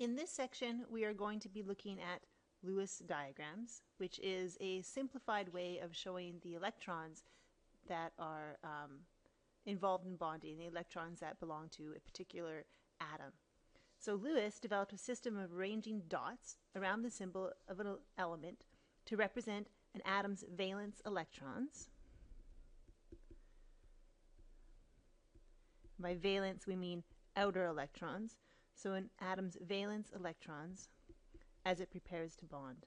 In this section, we are going to be looking at Lewis diagrams, which is a simplified way of showing the electrons that are involved in bonding, the electrons that belong to a particular atom. So Lewis developed a system of arranging dots around the symbol of an element to represent an atom's valence electrons. By valence, we mean outer electrons. So an atom's valence electrons as it prepares to bond.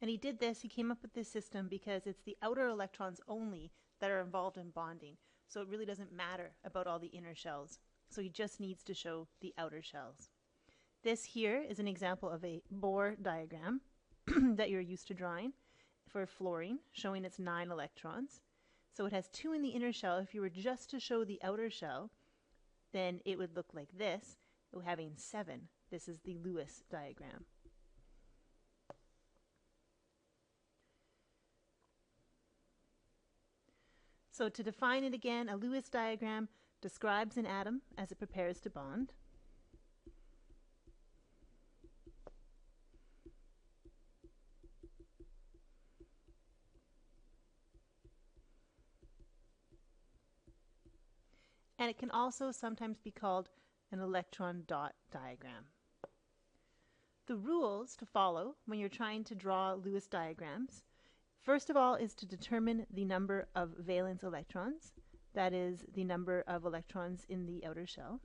And he did this, he came up with this system because it's the outer electrons only that are involved in bonding. So it really doesn't matter about all the inner shells. So he just needs to show the outer shells. This here is an example of a Bohr diagram that you're used to drawing for fluorine, showing its 9 electrons. So it has 2 in the inner shell. If you were just to show the outer shell, then it would look like this, having 7. This is the Lewis diagram. So to define it again, a Lewis diagram describes an atom as it prepares to bond. And it can also sometimes be called an electron dot diagram. The rules to follow when you're trying to draw Lewis diagrams, first of all, is to determine the number of valence electrons, that is, the number of electrons in the outer shell.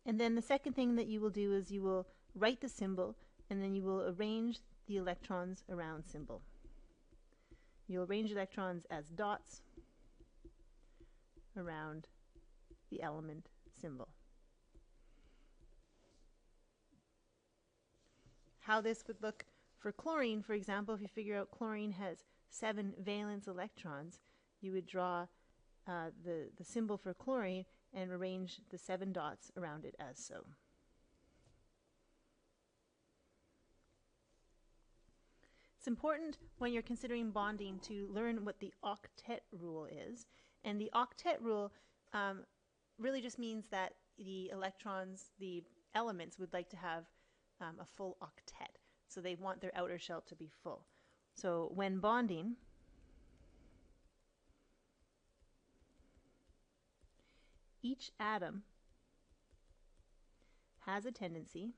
And then the second thing that you will do is you will write the symbol, and then you will arrange the electrons around symbol. You'll arrange electrons as dots around the element symbol. How this would look for chlorine, for example, if you figure out chlorine has 7 valence electrons, you would draw the symbol for chlorine and arrange the 7 dots around it as so. It's important when you're considering bonding to learn what the octet rule is. And the octet rule really just means that the electrons, the elements, would like to have a full octet. So they want their outer shell to be full. So when bonding, each atom has a tendency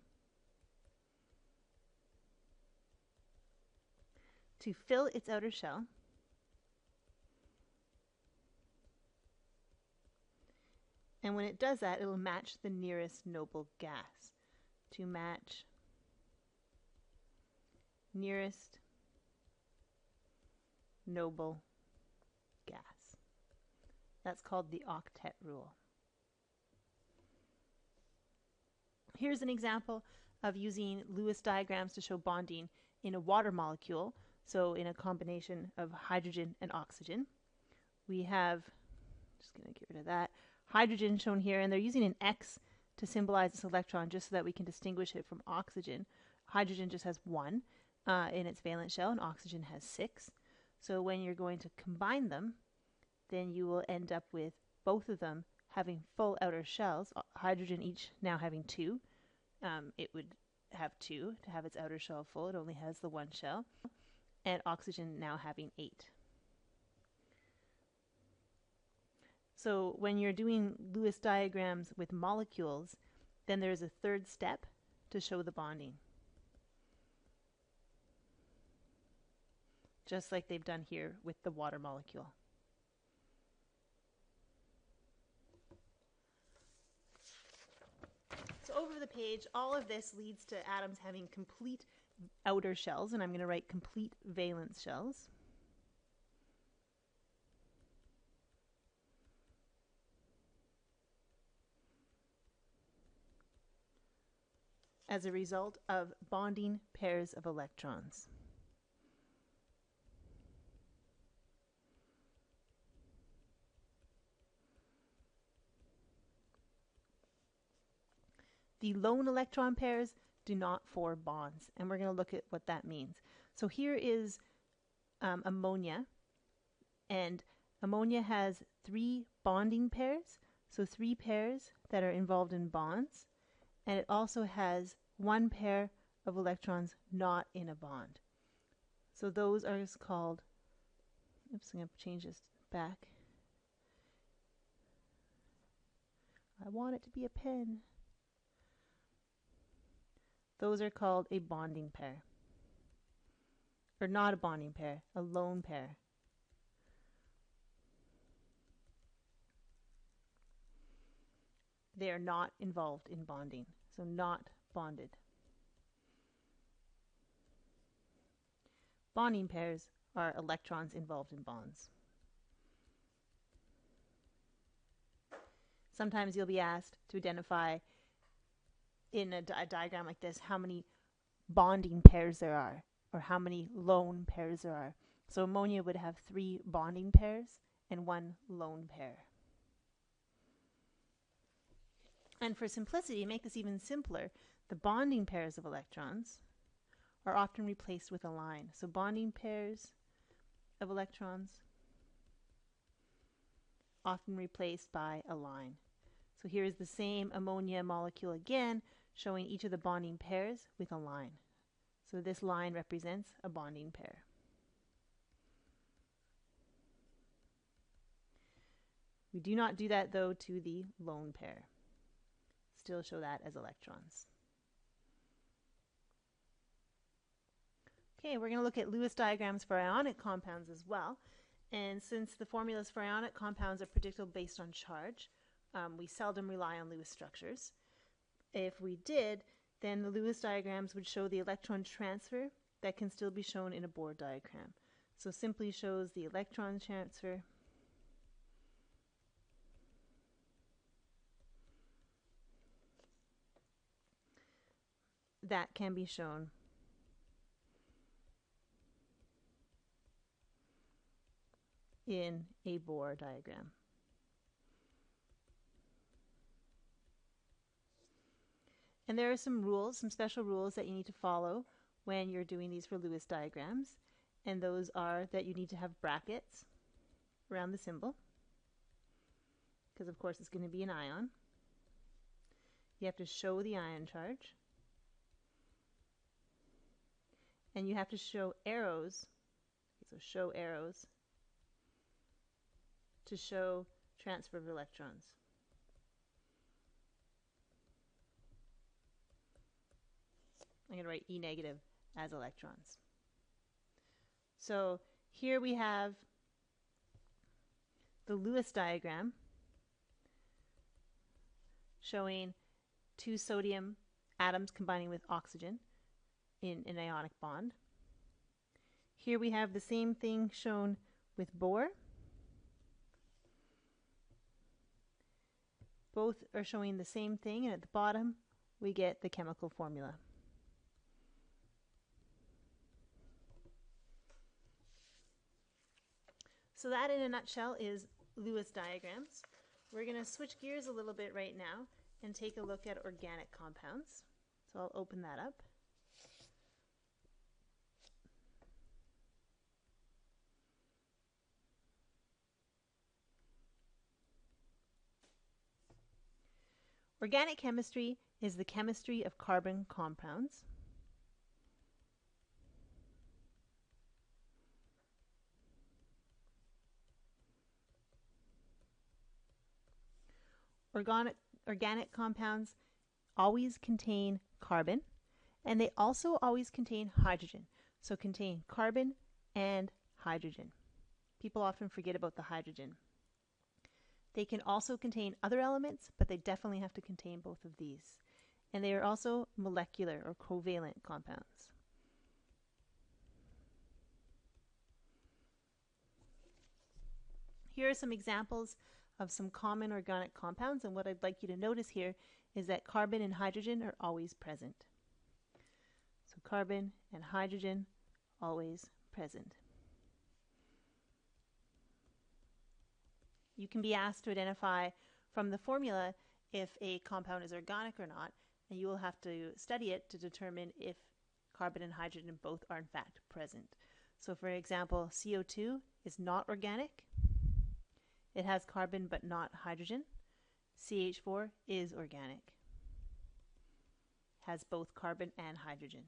to fill its outer shell and when it does that, it will match the nearest noble gas. To match nearest noble gas. That's called the octet rule. Here's an example of using Lewis diagrams to show bonding in a water molecule. So in a combination of hydrogen and oxygen. We have, just going to get rid of that, hydrogen shown here, and they're using an X to symbolize this electron just so that we can distinguish it from oxygen. Hydrogen just has 1 in its valence shell, and oxygen has 6. So when you're going to combine them, then you will end up with both of them having full outer shells, hydrogen each now having 2. It would have 2 to have its outer shell full. It only has the 1 shell. And oxygen now having 8. So when you're doing Lewis diagrams with molecules, then there's a third step to show the bonding. Just like they've done here with the water molecule. So over the page, all of this leads to atoms having complete outer shells, and I'm going to write complete valence shells. As a result of bonding pairs of electrons. The lone electron pairs do not form bonds, and we're going to look at what that means. So here is ammonia, and ammonia has 3 bonding pairs, so 3 pairs that are involved in bonds, and it also has 1 pair of electrons not in a bond. So those are called, oops, I'm going to change this back. I want it to be a pen. Those are called a bonding pair. Or not a bonding pair, a lone pair. They are not involved in bonding, so not bonded. Bonding pairs are electrons involved in bonds. Sometimes you'll be asked to identify in a diagram like this how many bonding pairs there are, or how many lone pairs there are. So ammonia would have 3 bonding pairs and 1 lone pair. And for simplicity, to make this even simpler, the bonding pairs of electrons are often replaced with a line. So bonding pairs of electrons often replaced by a line. So here is the same ammonia molecule again, showing each of the bonding pairs with a line. So this line represents a bonding pair. We do not do that though to the lone pair. Still show that as electrons. Okay, we're going to look at Lewis diagrams for ionic compounds as well. And since the formulas for ionic compounds are predictable based on charge, we seldom rely on Lewis structures. If we did, then the Lewis diagrams would show the electron transfer that can still be shown in a Bohr diagram. So simply shows the electron transfer that can be shown in a Bohr diagram. And there are some rules, some special rules that you need to follow when you're doing these for Lewis diagrams. And those are that you need to have brackets around the symbol, because of course it's going to be an ion. You have to show the ion charge. And you have to show arrows, so show arrows, to show transfer of electrons. I'm going to write E negative as electrons. So here we have the Lewis diagram showing 2 sodium atoms combining with oxygen in an ionic bond. Here we have the same thing shown with Bohr. Both are showing the same thing, and at the bottom we get the chemical formula. So that in a nutshell is Lewis diagrams. We're going to switch gears a little bit right now and take a look at organic compounds. So I'll open that up. Organic chemistry is the chemistry of carbon compounds. Organic compounds always contain carbon, and they also always contain hydrogen. So contain carbon and hydrogen. People often forget about the hydrogen. They can also contain other elements, but they definitely have to contain both of these. And they are also molecular or covalent compounds. Here are some examples of some common organic compounds, and what I'd like you to notice here is that carbon and hydrogen are always present. So carbon and hydrogen always present. You can be asked to identify from the formula if a compound is organic or not, and you will have to study it to determine if carbon and hydrogen both are in fact present. So for example, CO2 is not organic. It has carbon but not hydrogen. CH4 is organic. Has both carbon and hydrogen.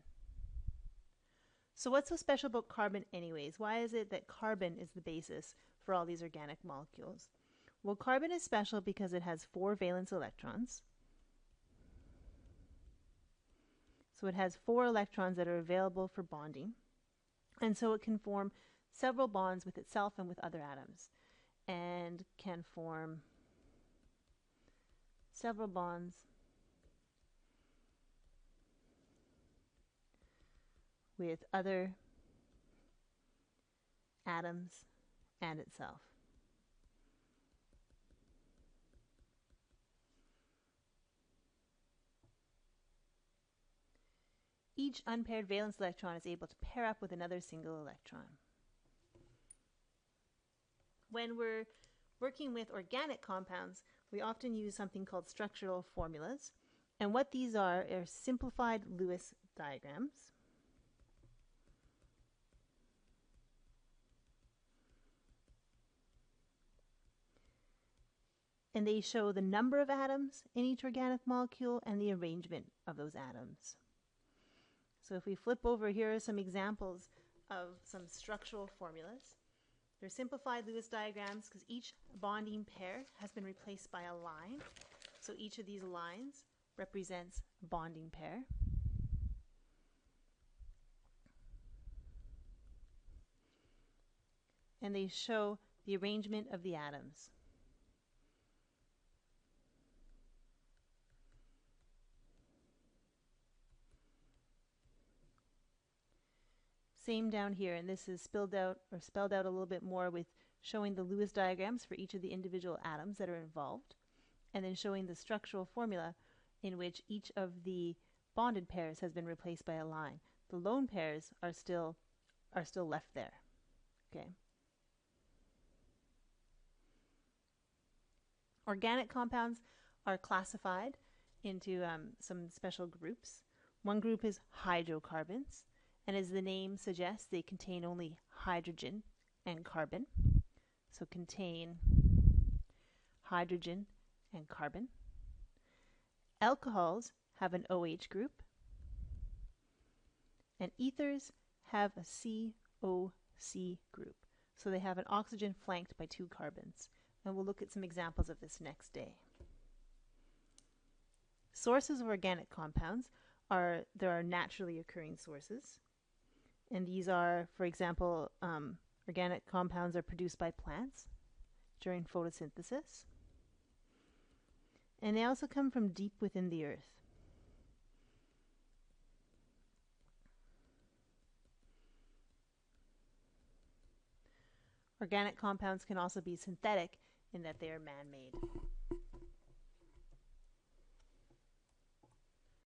So what's so special about carbon anyways? Why is it that carbon is the basis for all these organic molecules? Well, carbon is special because it has 4 valence electrons. So it has 4 electrons that are available for bonding. And so it can form several bonds with itself and with other atoms, and can form several bonds with other atoms and itself. Each unpaired valence electron is able to pair up with another single electron. When we're working with organic compounds, we often use something called structural formulas. And what these are simplified Lewis diagrams. And they show the number of atoms in each organic molecule and the arrangement of those atoms. So if we flip over, here are some examples of some structural formulas. They're simplified Lewis diagrams because each bonding pair has been replaced by a line. So each of these lines represents a bonding pair. And they show the arrangement of the atoms. Same down here, and this is spelled out a little bit more with showing the Lewis diagrams for each of the individual atoms that are involved, and then showing the structural formula in which each of the bonded pairs has been replaced by a line. The lone pairs are still left there. Okay. Organic compounds are classified into some special groups. One group is hydrocarbons, and as the name suggests, they contain only hydrogen and carbon. So contain hydrogen and carbon. Alcohols have an OH group, and ethers have a COC group. So they have an oxygen flanked by 2 carbons. And we'll look at some examples of this next day. Sources of organic compounds there are naturally occurring sources. And these are, for example, organic compounds are produced by plants during photosynthesis. And they also come from deep within the earth. Organic compounds can also be synthetic in that they are man-made.